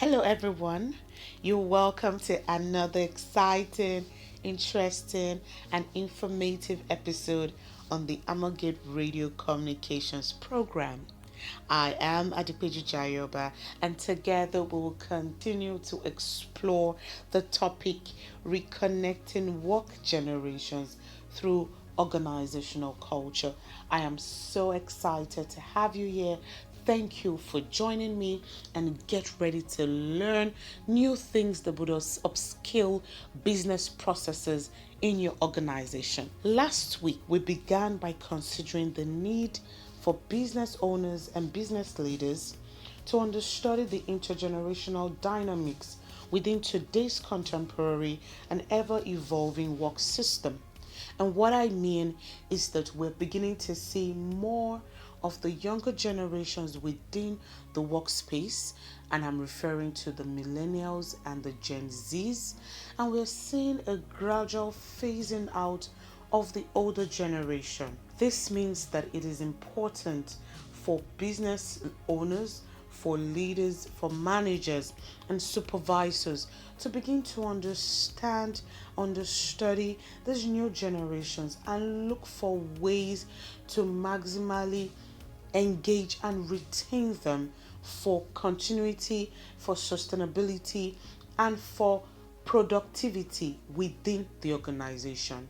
Hello, everyone. You're welcome to another exciting, interesting, and informative episode on the Amagate Radio Communications Program. I am Adipeju Jayoba, and together we will continue to explore the topic reconnecting work generations through organizational culture. I am so excited to have you here. Thank you for joining me and get ready to learn new things that would upskill business processes in your organization. Last week, we began by considering the need for business owners and business leaders to understudy the intergenerational dynamics within today's contemporary and ever evolving work system. And what I mean is that we're beginning to see more of the younger generations within the workspace, and I'm referring to the millennials and the Gen Zs, and we're seeing a gradual phasing out of the older generation. This means that it is important for business owners, for leaders, for managers, and supervisors to begin to understudy these new generations and look for ways to maximally engage and retain them for continuity, for sustainability, and for productivity within the organization.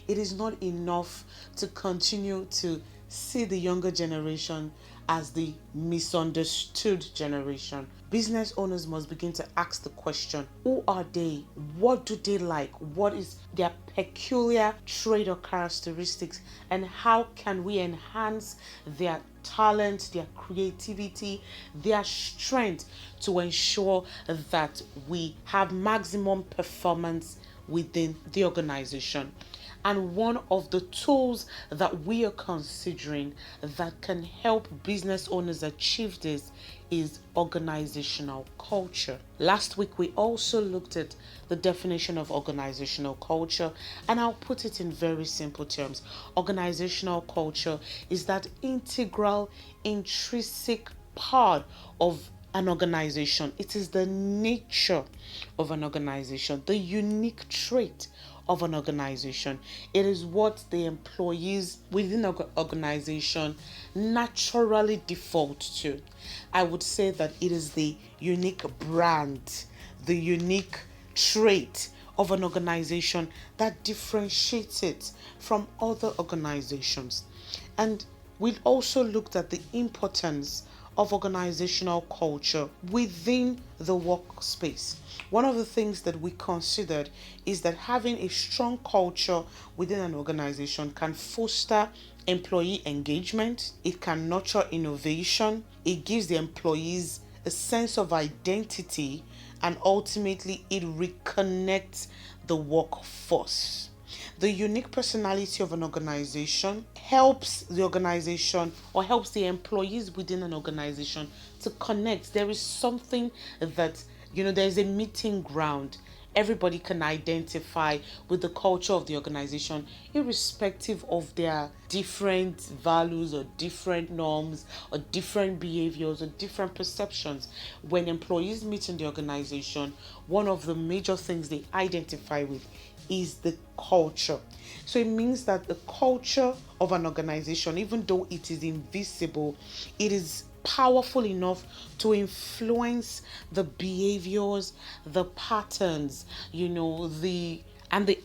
It is not enough to continue to see the younger generation as the misunderstood generation. Business owners must begin to ask the question, who are they? What do they like? What is their peculiar trait or characteristics? And how can we enhance their talent, their creativity, their strength to ensure that we have maximum performance within the organization? And one of the tools that we are considering that can help business owners achieve this is organizational culture. Last week, we also looked at the definition of organizational culture, and I'll put it in very simple terms. Organizational culture is that integral, intrinsic part of an organization. It is the nature of an organization, the unique trait of an organization. It is what the employees within an organization naturally default to. I would say that it is the unique brand, the unique trait of an organization that differentiates it from other organizations. And we also looked at the importance of organizational culture within the workspace. One of the things that we considered is that having a strong culture within an organization can foster employee engagement, it can nurture innovation, it gives the employees a sense of identity, and ultimately it reconnects the workforce. The unique personality of an organization helps the organization or helps the employees within an organization to connect. There is something that, there's a meeting ground. Everybody can identify with the culture of the organization, irrespective of their different values or different norms or different behaviors or different perceptions. When employees meet in the organization, one of the major things they identify with is the culture. So it means that the culture of an organization, even though it is invisible, it is powerful enough to influence the behaviors, the patterns, the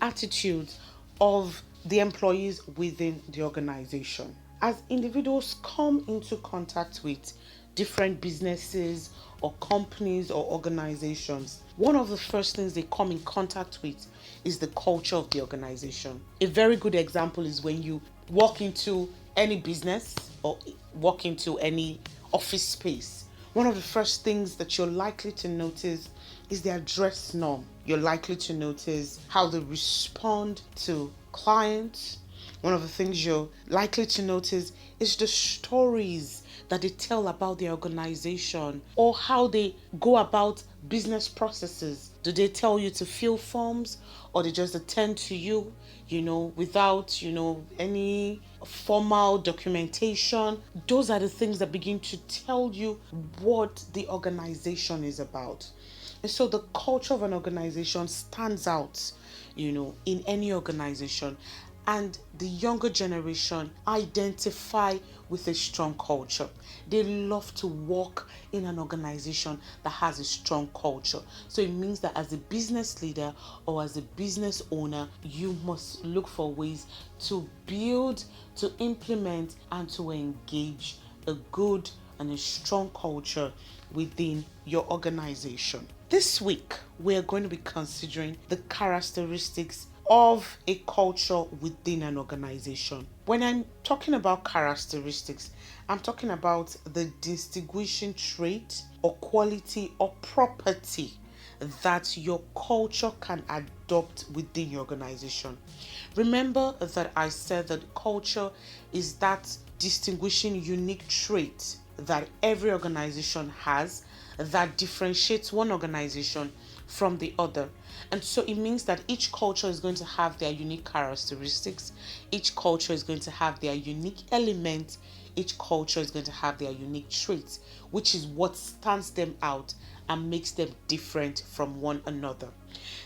attitudes of the employees within the organization. As individuals come into contact with different businesses or companies or organizations, one of the first things they come in contact with is the culture of the organization. A very good example is when you walk into any business or walk into any office space. One of the first things that you're likely to notice is their dress norm. You're likely to notice how they respond to clients, One of the things you're likely to notice is the stories that they tell about their organization or how they go about business processes. Do they tell you to fill forms, or they just attend to you, without, any formal documentation? Those are the things that begin to tell you what the organization is about. And so the culture of an organization stands out, in any organization. And the younger generation identify with a strong culture. They love to work in an organization that has a strong culture. So it means that as a business leader or as a business owner, you must look for ways to build, to implement, and to engage a good and a strong culture within your organization. This week, we're going to be considering the characteristics of a culture within an organization. When I'm talking about characteristics, I'm talking about the distinguishing trait or quality or property that your culture can adopt within your organization. Remember that I said that culture is that distinguishing unique trait that every organization has that differentiates one organization from the other. And so it means that each culture is going to have their unique characteristics. Each culture is going to have their unique elements. Each culture is going to have their unique traits, which is what stands them out and makes them different from one another.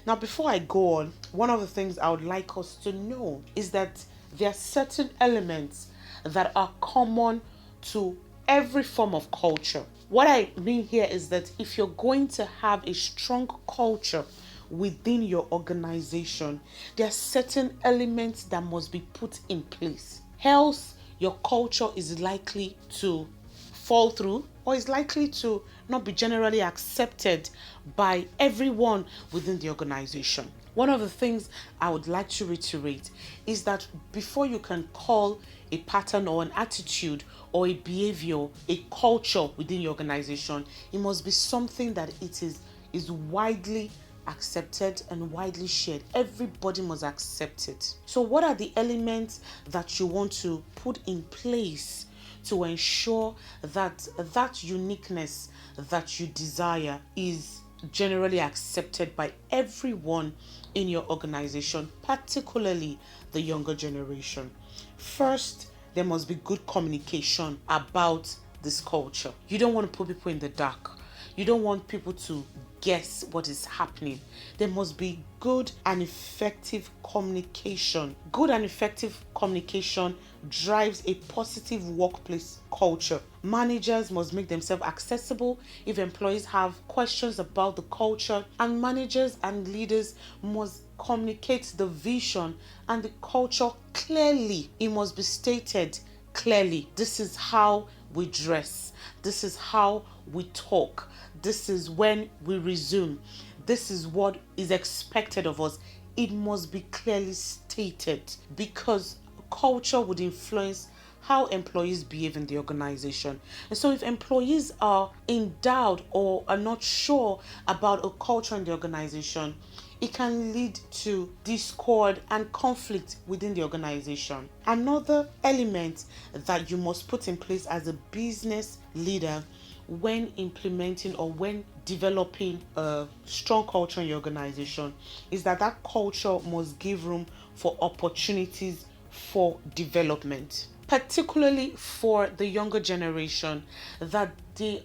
Now, before I go on, one of the things I would like us to know is that there are certain elements that are common to every form of culture. What I mean here is that if you're going to have a strong culture within your organization, there are certain elements that must be put in place. Else, your culture is likely to fall through or is likely to not be generally accepted by everyone within the organization. One of the things I would like to reiterate is that before you can call a pattern or an attitude or a behavior a culture within your organization, it must be something that it is widely accepted and widely shared. Everybody must accept it. So what are the elements that you want to put in place to ensure that that uniqueness that you desire is generally accepted by everyone in your organization, particularly the younger generation? First, there must be good communication about this culture. You don't want to put people in the dark. You don't want people to guess what is happening. There must be good and effective communication. Good and effective communication drives a positive workplace culture. Managers must make themselves accessible if employees have questions about the culture, and managers and leaders must communicate the vision and the culture clearly. It must be stated clearly. This is how we dress. This is how we talk. This is when we resume. This is what is expected of us. It must be clearly stated, because culture would influence how employees behave in the organization. And so if employees are in doubt or are not sure about a culture in the organization, it can lead to discord and conflict within the organization. Another element that you must put in place as a business leader when implementing or when developing a strong culture in your organization is that that culture must give room for opportunities for development, particularly for the younger generation, that they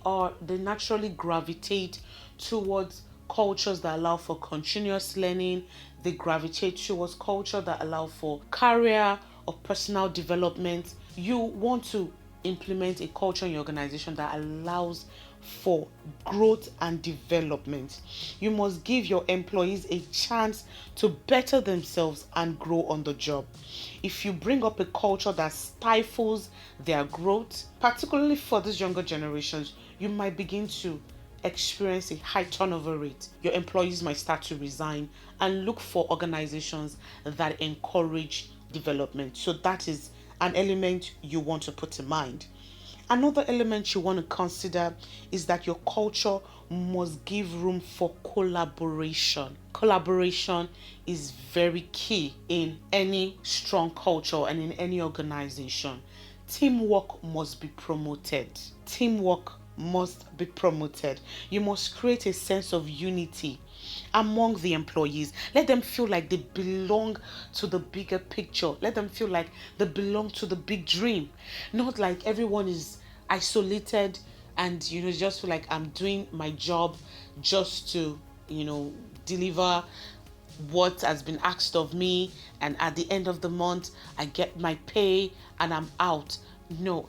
naturally gravitate towards cultures that allow for continuous learning. They gravitate towards culture that allow for career or personal development. You want to implement a culture in your organization that allows for growth and development. You must give your employees a chance to better themselves and grow on the job. If you bring up a culture that stifles their growth, particularly for these younger generations, you might begin to experience a high turnover rate. Your employees might start to resign and look for organizations that encourage development. So that is an element you want to put in mind. Another element you want to consider is that your culture must give room for collaboration. Collaboration is very key in any strong culture and in any organization. Teamwork must be promoted. Teamwork must be promoted. You must create a sense of unity among the employees. Let them feel like they belong to the bigger picture. Let them feel like they belong to the big dream. Not like everyone is isolated and just feel like I'm doing my job just to deliver what has been asked of me, and at the end of the month I get my pay and I'm out. No,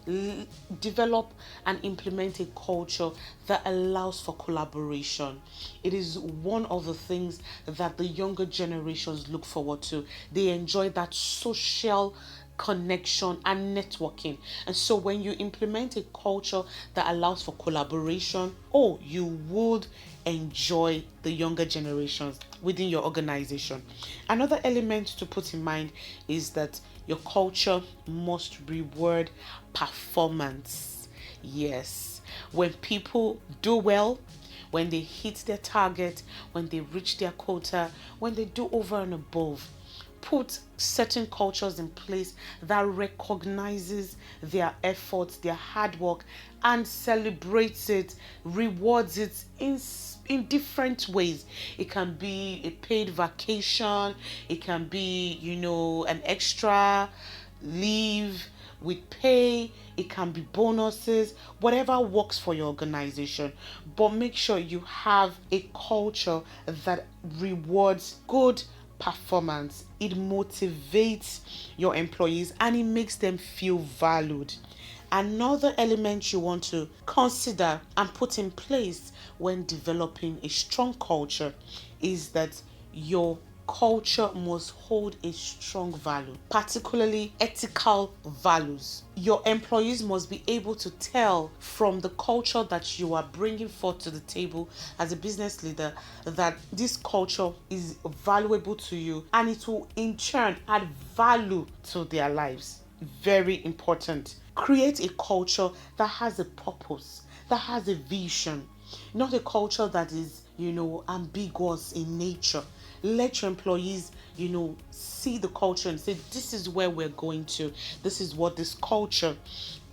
develop and implement a culture that allows for collaboration. It is one of the things that the younger generations look forward to. They enjoy that social connection and networking. And so when you implement a culture that allows for collaboration, you would enjoy the younger generations within your organization. Another element to put in mind is that your culture must reward performance. Yes, when people do well, when they hit their target, when they reach their quota, when they do over and above, put certain cultures in place that recognizes their efforts, their hard work, and celebrates it, rewards it in different ways. It can be a paid vacation, it can be, an extra leave with pay, it can be bonuses, whatever works for your organization. But make sure you have a culture that rewards good performance. It motivates your employees and it makes them feel valued. Another element you want to consider and put in place when developing a strong culture is that your culture must hold a strong value, particularly ethical values. Your employees must be able to tell from the culture that you are bringing forth to the table as a business leader that this culture is valuable to you and it will in turn add value to their lives. Very important. Create a culture that has a purpose, that has a vision, not a culture that is, ambiguous in nature. Let your employees, see the culture and say, this is where we're going to. This is what this culture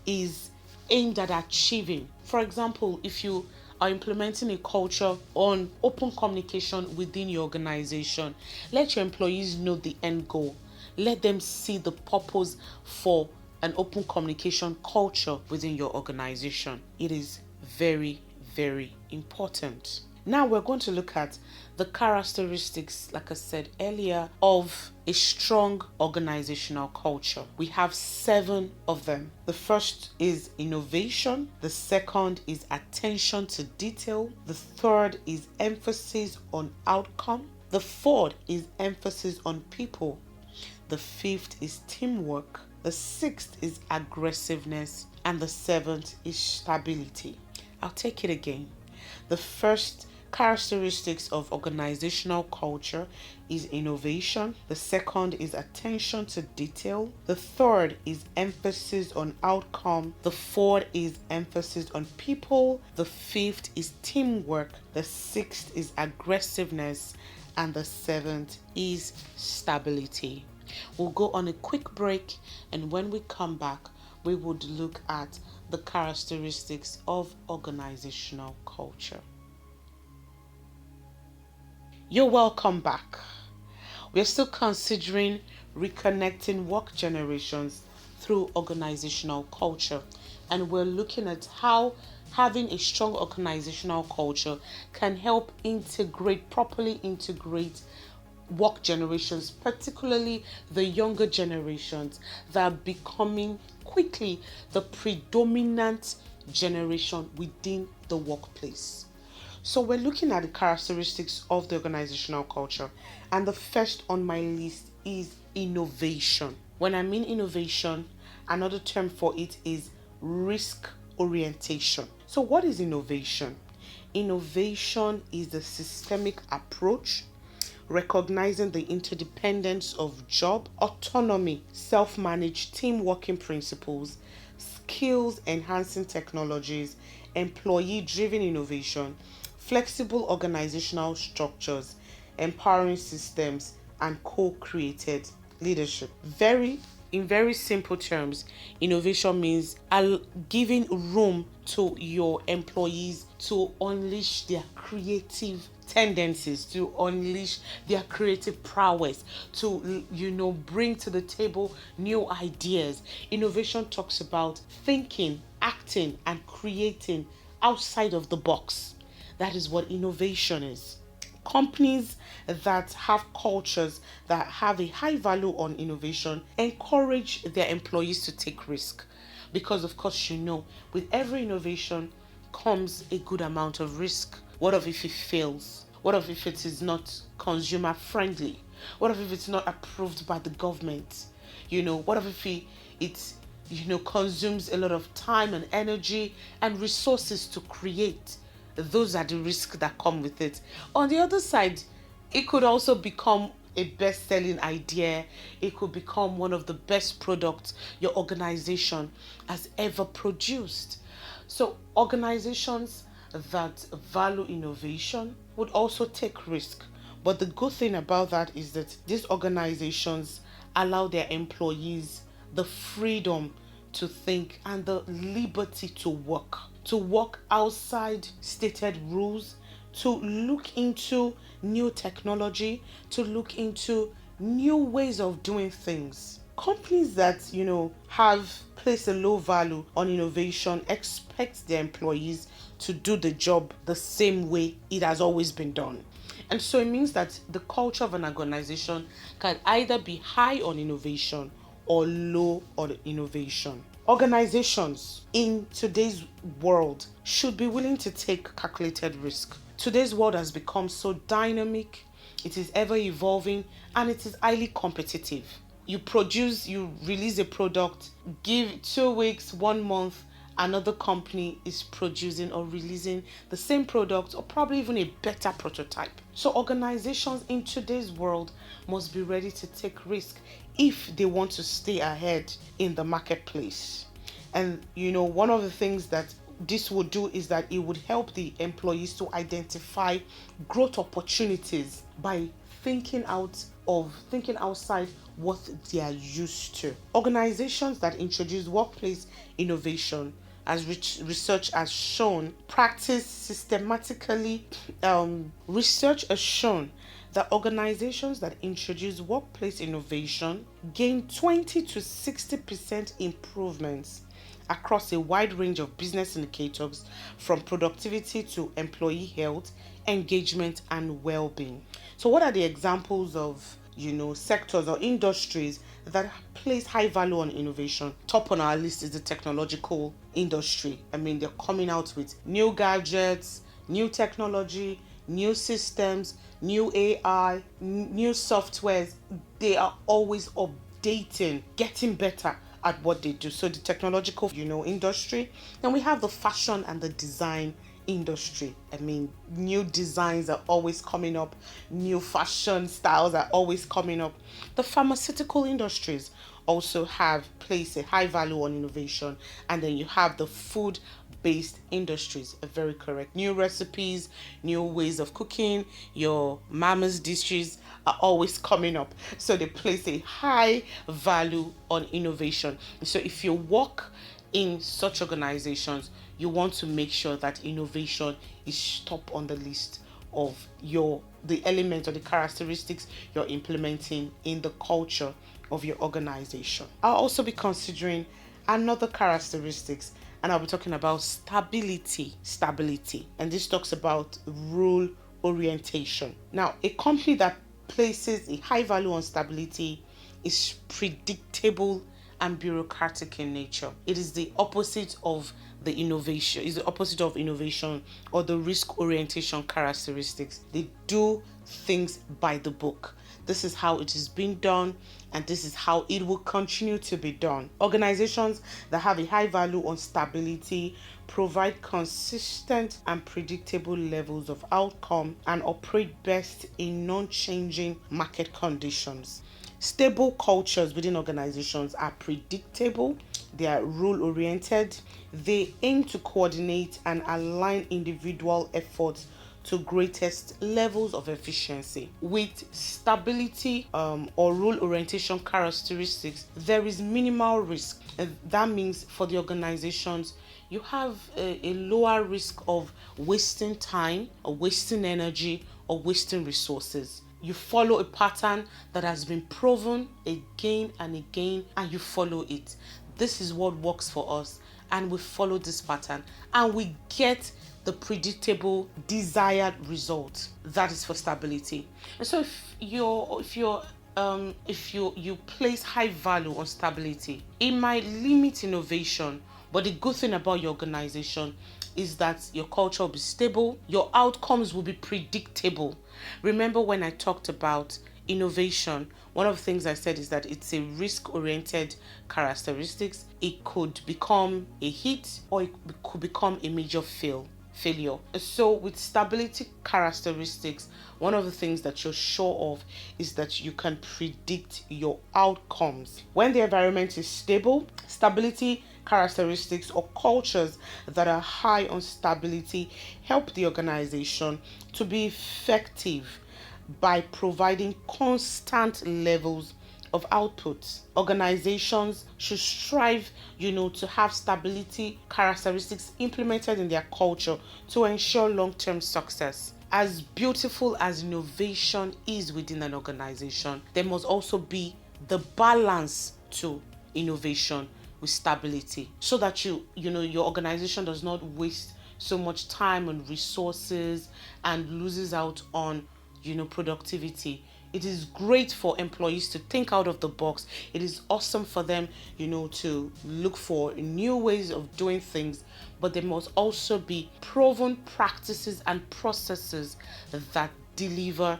is aimed at achieving. For example, if you are implementing a culture on open communication within your organization, let your employees know the end goal. Let them see the purpose for an open communication culture within your organization. It is very, very important. Now we're going to look at the characteristics, like I said earlier, of a strong organizational culture. We have 7 of them. The first is innovation. The second is attention to detail. The third is emphasis on outcome. The fourth is emphasis on people. The fifth is teamwork. The sixth is aggressiveness. And the seventh is stability. I'll take it again. The first characteristics of organizational culture is innovation. The second is attention to detail. The third is emphasis on outcome. The fourth is emphasis on people. The fifth is teamwork. The sixth is aggressiveness. And the seventh is stability. We'll go on a quick break, and when we come back, we would look at the characteristics of organizational culture. You're welcome back. We're still considering reconnecting work generations through organizational culture, and we're looking at how having a strong organizational culture can help properly integrate work generations, particularly the younger generations that are becoming quickly the predominant generation within the workplace. So we're looking at the characteristics of the organizational culture, and the first on my list is innovation. When I mean innovation, another term for it is risk orientation. So what is innovation? Innovation is the systemic approach, recognizing the interdependence of job, autonomy, self-managed team working principles, skills enhancing technologies, employee-driven innovation, flexible organizational structures, empowering systems, and co-created leadership. In very simple terms, innovation means giving room to your employees to unleash their creative tendencies, to unleash their creative prowess, to bring to the table new ideas. Innovation talks about thinking, acting, and creating outside of the box. That is what innovation is. Companies that have cultures that have a high value on innovation encourage their employees to take risk, because of course with every innovation comes a good amount of risk. What if it fails? What if it is not consumer friendly? What if it's not approved by the government? What if it consumes a lot of time and energy and resources to create? Those are the risks that come with it. On the other side, it could also become a best-selling idea. It could become one of the best products your organization has ever produced. So organizations that value innovation would also take risk. But the good thing about that is that these organizations allow their employees the freedom to think and the liberty to work outside stated rules, to look into new technology, to look into new ways of doing things. Companies that, have placed a low value on innovation expect their employees to do the job the same way it has always been done. And so it means that the culture of an organization can either be high on innovation or low on innovation. Organizations in today's world should be willing to take calculated risk. Today's world has become so dynamic, it is ever evolving, and it is highly competitive. You release a product, give 2 weeks, 1 month, another company is producing or releasing the same product or probably even a better prototype. So organizations in today's world must be ready to take risk if they want to stay ahead in the marketplace. And one of the things that this would do is that it would help the employees to identify growth opportunities by thinking outside what they are used to. Organizations that introduce workplace innovation, as research has shown, practice systematically. Research has shown that organizations that introduce workplace innovation gain 20 to 60% improvements across a wide range of business indicators, from productivity to employee health, engagement, and well-being. So what are the examples of sectors or industries that place high value on innovation? Top on our list is the technological industry. They're coming out with new gadgets, new technology, new systems, new AI, new softwares. They are always updating, getting better at what they do. So the technological, industry. Then we have the fashion and the design industry. New designs are always coming up, new fashion styles are always coming up. The pharmaceutical industries also have placed a high value on innovation. And then you have the food based industries, very correct. New recipes, new ways of cooking, your mama's dishes are always coming up. So they place a high value on innovation. So if you work in such organizations, you want to make sure that innovation is top on the list of the elements or the characteristics you're implementing in the culture of your organization. I'll also be considering another characteristics, and I'll be talking about stability. And this talks about rule orientation. Now, a company that places a high value on stability is predictable and bureaucratic in nature. It is the opposite of the innovation, or the risk orientation characteristics. They do things by the book. This is how it is being done, and this is how it will continue to be done. Organizations that have a high value on stability provide consistent and predictable levels of outcome and operate best in non-changing market conditions. Stable cultures within organizations are predictable, they are rule oriented, they aim to coordinate and align individual efforts to greatest levels of efficiency. With stability or rule orientation characteristics, there is minimal risk. And that means for the organizations, you have a lower risk of wasting time or wasting energy or wasting resources. You follow a pattern that has been proven again and again, and you follow it. This is what works for us, and we follow this pattern, and we get the predictable desired result. That is for stability. And so if you place high value on stability, it might limit innovation, but the good thing about your organization is that your culture will be stable, your outcomes will be predictable. Remember when I talked about innovation, one of the things I said is that it's a risk-oriented characteristics. It could become a hit or it could become a major failure. So with stability characteristics, one of the things that you're sure of is that you can predict your outcomes. When the environment is stable, stability characteristics or cultures that are high on stability help the organization to be effective by providing constant levels of output. Organizations should strive, to have stability characteristics implemented in their culture to ensure long-term success. As beautiful as innovation is within an organization, there must also be the balance to innovation with stability, so that your organization does not waste so much time and resources and loses out on productivity. It is great for employees to think out of the box. It is awesome for them, to look for new ways of doing things, but there must also be proven practices and processes that deliver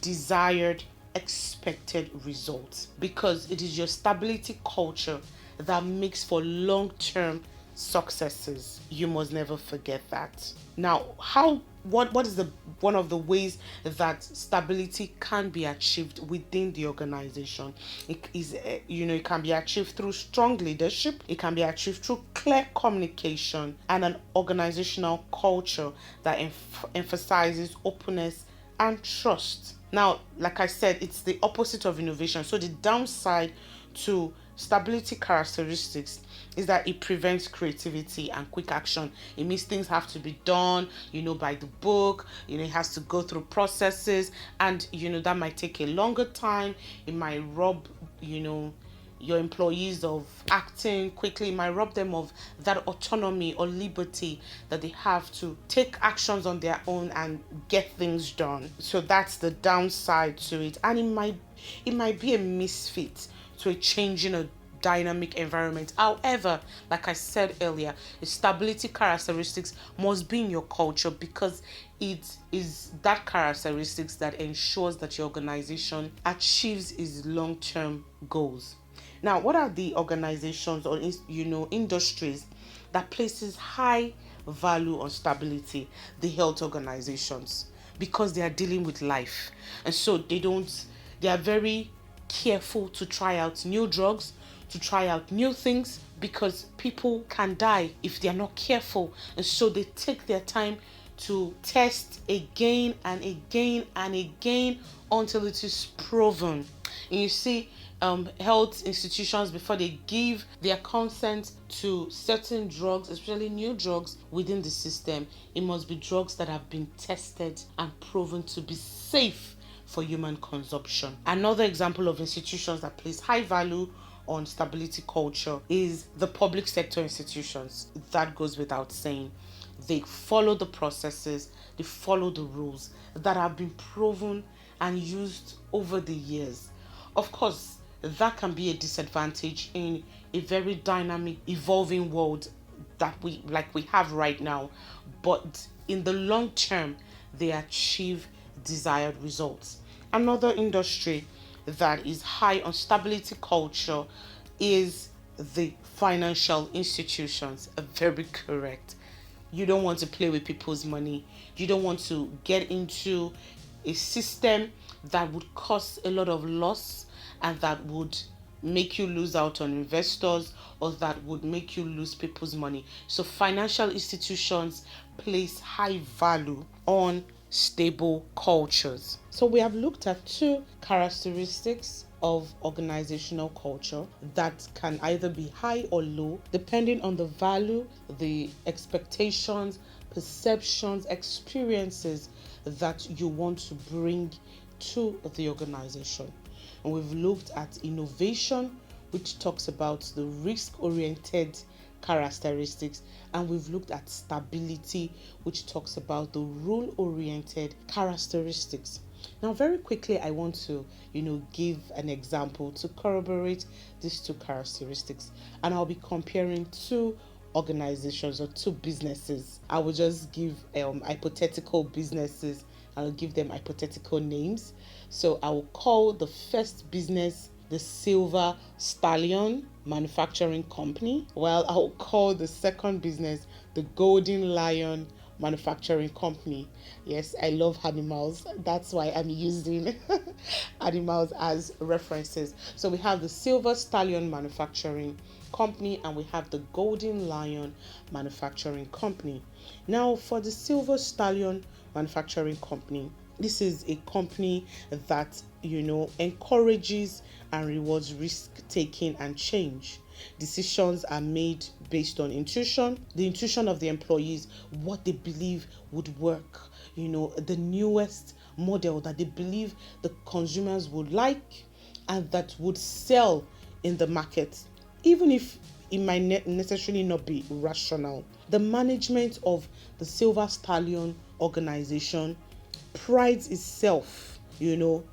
desired, expected results, because it is your stability culture that makes for long-term successes. You must never forget that. Now, what is one of the ways that stability can be achieved within the organization? It can be achieved through strong leadership. It can be achieved through clear communication and an organizational culture that emphasizes openness and trust. Now, like I said, it's the opposite of innovation. So the downside to stability characteristics is that it prevents creativity and quick action. It means things have to be done, by the book. It has to go through processes, and that might take a longer time. It might rob, your employees of acting quickly. It might rob them of that autonomy or liberty that they have to take actions on their own and get things done. So that's the downside to it, and it might be a misfit to a changing a dynamic environment. However, like I said earlier, the stability characteristics must be in your culture, because it is that characteristics that ensures that your organization achieves its long-term goals. Now, what are the organizations or industries that places high value on stability? The health organizations, because they are dealing with life, and so they are very careful to try out new drugs, to try out new things, because people can die if they are not careful. And so they take their time to test again and again and again until it is proven. And you see, health institutions, before they give their consent to certain drugs, especially new drugs within the system, it must be drugs that have been tested and proven to be safe for human consumption. Another example of institutions that place high value on stability culture is the public sector institutions. That goes without saying. They follow the processes, they follow the rules that have been proven and used over the years. Of course, that can be a disadvantage in a very dynamic, evolving world that we have right now. But in the long term, they achieve desired results. Another industry that is high on stability culture is the financial institutions. Very correct. You don't want to play with people's money. You don't want to get into a system that would cause a lot of loss and that would make you lose out on investors or that would make you lose people's money. So financial institutions place high value on stable cultures. So we have looked at two characteristics of organizational culture that can either be high or low depending on the value, the expectations, perceptions, experiences that you want to bring to the organization. And we've looked at innovation, which talks about the risk-oriented characteristics, and we've looked at stability, which talks about the rule-oriented characteristics. Now, very quickly, I want to, give an example to corroborate these two characteristics, and I'll be comparing two organizations or two businesses. I will just give hypothetical businesses. I'll give them hypothetical names. So I will call the first business the Silver Stallion Manufacturing Company, while I will call the second business the Golden Lion Manufacturing Company. Yes, I love animals. That's why I'm using animals as references. So we have the Silver Stallion Manufacturing Company and we have the Golden Lion Manufacturing Company. Now, for the Silver Stallion Manufacturing Company, this is a company that, encourages and rewards risk taking and change. Decisions are made based on intuition, the intuition of the employees, what they believe would work, the newest model that they believe the consumers would like and that would sell in the market, even if it might necessarily not be rational. The management of the Silver Stallion organization prides itself,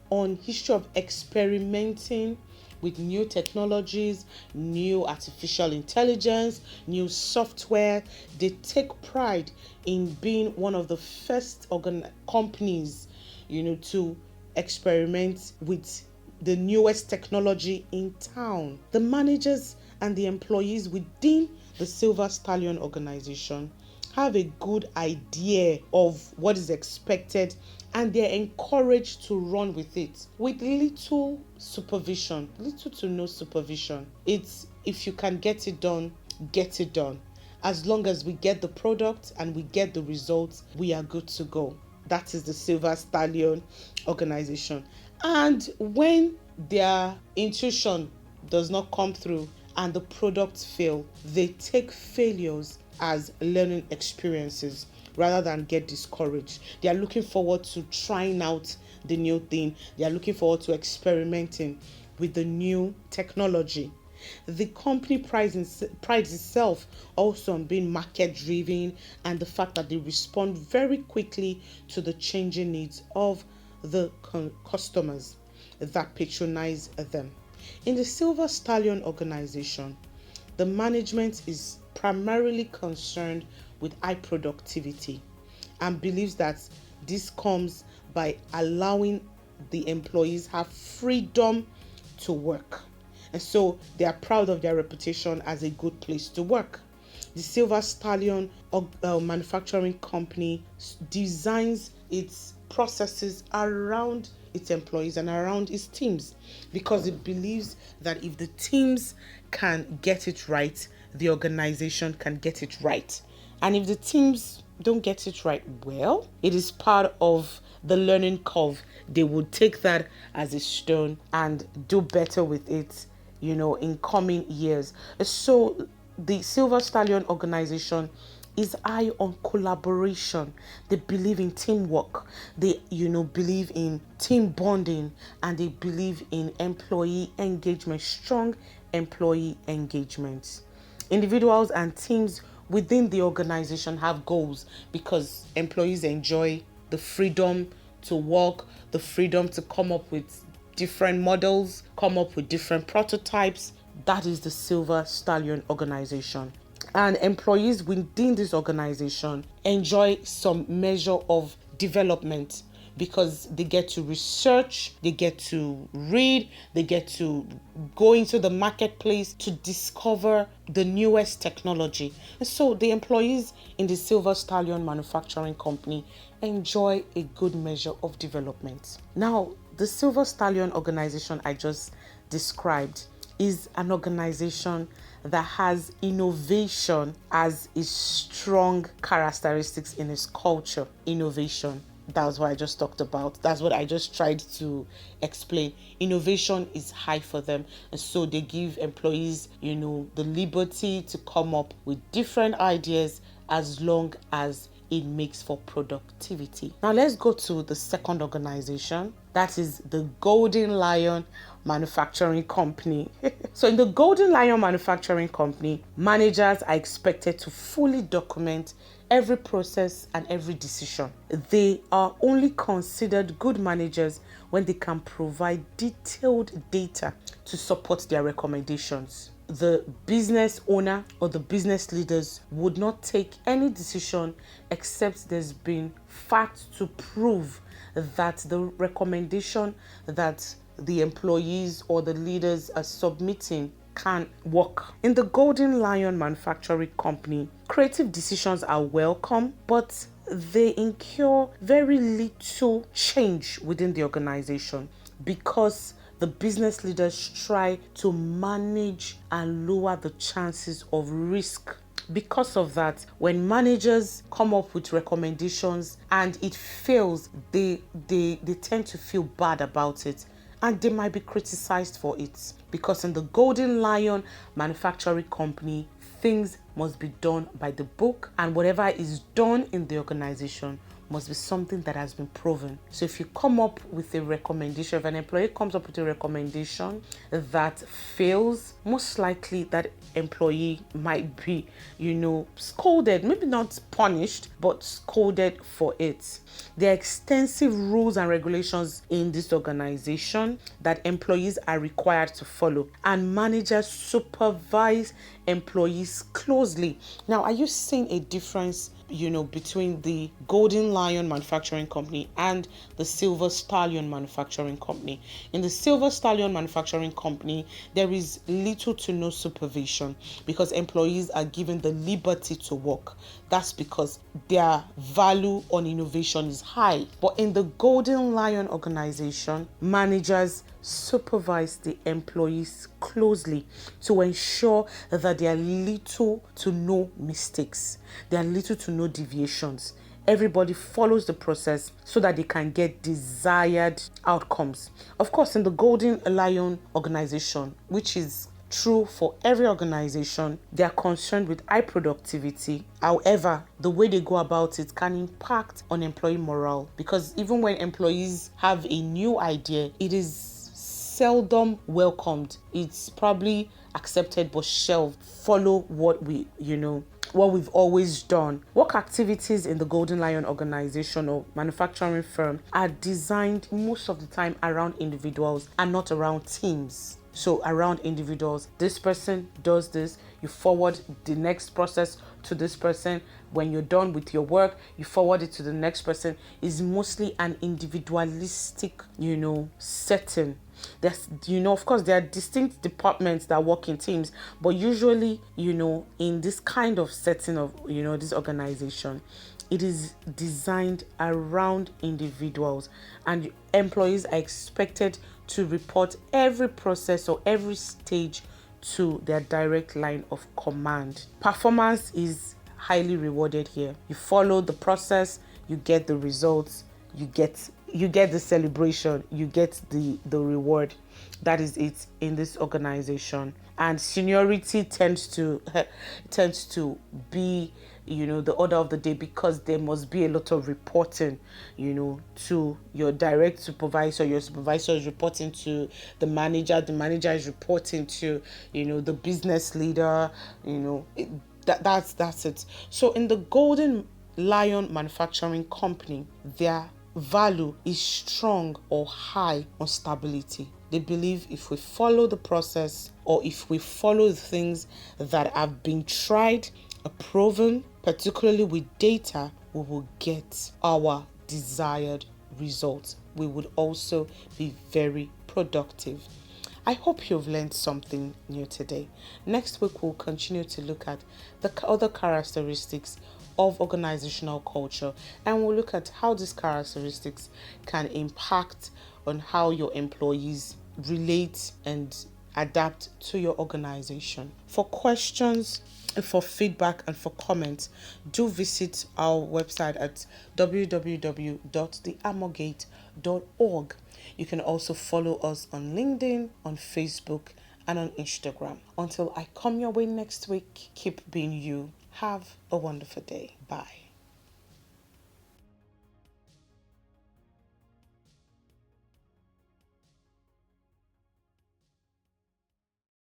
on history of experimenting with new technologies, new artificial intelligence, new software. They take pride in being one of the first companies, to experiment with the newest technology in town. The managers and the employees within the Silver Stallion organization have a good idea of what is expected and they're encouraged to run with it with little supervision, little to no supervision. It's if you can get it done, get it done. As long as we get the product and we get the results, we are good to go. That is the Silver Stallion organization. And when their intuition does not come through and the products fail, they take failures as learning experiences rather than get discouraged. They are looking forward to trying out the new thing. They are looking forward to experimenting with the new technology. The company prides itself also on being market driven and the fact that they respond very quickly to the changing needs of the customers that patronize them. In the Silver Stallion organization, the management is primarily concerned with high productivity and believes that this comes by allowing the employees have freedom to work. And so they are proud of their reputation as a good place to work. The Silver Stallion Manufacturing Company designs its processes around its employees and around its teams because it believes that if the teams can get it right, the organization can get it right. And if the teams don't get it right, well, it is part of the learning curve. They would take that as a stone and do better with it, in coming years. So the Silver Stallion organization is high on collaboration. They believe in teamwork. They, believe in team bonding and they believe in employee engagement, strong employee engagement. Individuals and teams within the organization have goals because employees enjoy the freedom to work, the freedom to come up with different models, come up with different prototypes. That is the Silver Stallion organization. And employees within this organization enjoy some measure of development because they get to research, they get to read, they get to go into the marketplace to discover the newest technology. And so the employees in the Silver Stallion Manufacturing Company enjoy a good measure of development. Now, the Silver Stallion organization I just described is an organization that has innovation as its strong characteristics in its culture. Innovation. That's what I just talked about. That's what I just tried to explain. Innovation is high for them. And so they give employees, the liberty to come up with different ideas as long as it makes for productivity. Now let's go to the second organization. That is the Golden Lion Manufacturing Company. So in the Golden Lion Manufacturing Company, managers are expected to fully document every process and every decision. They are only considered good managers when they can provide detailed data to support their recommendations. The business owner or the business leaders would not take any decision except there's been facts to prove that the recommendation that the employees or the leaders are submitting can work. In the Golden Lion Manufacturing Company, creative decisions are welcome, but they incur very little change within the organization because the business leaders try to manage and lower the chances of risk. Because of that, when managers come up with recommendations and it fails, they tend to feel bad about it, and they might be criticized for it. Because in the Golden Lion Manufacturing Company, things must be done by the book, and whatever is done in the organization must be something that has been proven. So if you come up with a recommendation, if an employee comes up with a recommendation that fails, most likely that employee might be, scolded, maybe not punished, but scolded for it. There are extensive rules and regulations in this organization that employees are required to follow, and managers supervise employees closely. Now, are you seeing a difference between the Golden Lion Manufacturing Company and the Silver Stallion Manufacturing Company? In the Silver Stallion Manufacturing Company, there is little to no supervision because employees are given the liberty to work. That's because their value on innovation is high. But in the Golden Lion organization, managers supervise the employees closely to ensure that there are little to no mistakes. There are little to no deviations. Everybody follows the process so that they can get desired outcomes. Of course, in the Golden Lion organization, which is true for every organization, they are concerned with high productivity. However, the way they go about it can impact on employee morale, because even when employees have a new idea, it is seldom welcomed. It's probably accepted but shelved. Follow what we've always done. Work activities in the Golden Lion organization or manufacturing firm are designed most of the time around individuals and not around teams. So around individuals, this person does this, you forward the next process to this person. When you're done with your work, you forward it to the next person. It's mostly an individualistic, setting. There's, of course, there are distinct departments that work in teams, but usually, in this kind of setting of, this organization, it is designed around individuals, and employees are expected to report every process or every stage to their direct line of command. Performance is highly rewarded here. You follow the process, you get the results, you get the celebration, you get the reward. That is it in this organization. And seniority tends to be the order of the day, because there must be a lot of reporting to your direct supervisor. Your supervisor is reporting to the manager is reporting to the business leader. That's it. So in the Golden Lion Manufacturing Company, their value is strong or high on stability. They believe if we follow the process, or if we follow the things that have been tried, proven, particularly with data, we will get our desired results. We would also be very productive. I hope you've learned something new today. Next week, we'll continue to look at the other characteristics of organizational culture, and we'll look at how these characteristics can impact on how your employees relate and adapt to your organization. For questions, for feedback, and for comments, do visit our website at www.theamogate.org. You can also follow us on LinkedIn, on Facebook, and on Instagram. Until I come your way next week, keep being you. Have a wonderful day. Bye.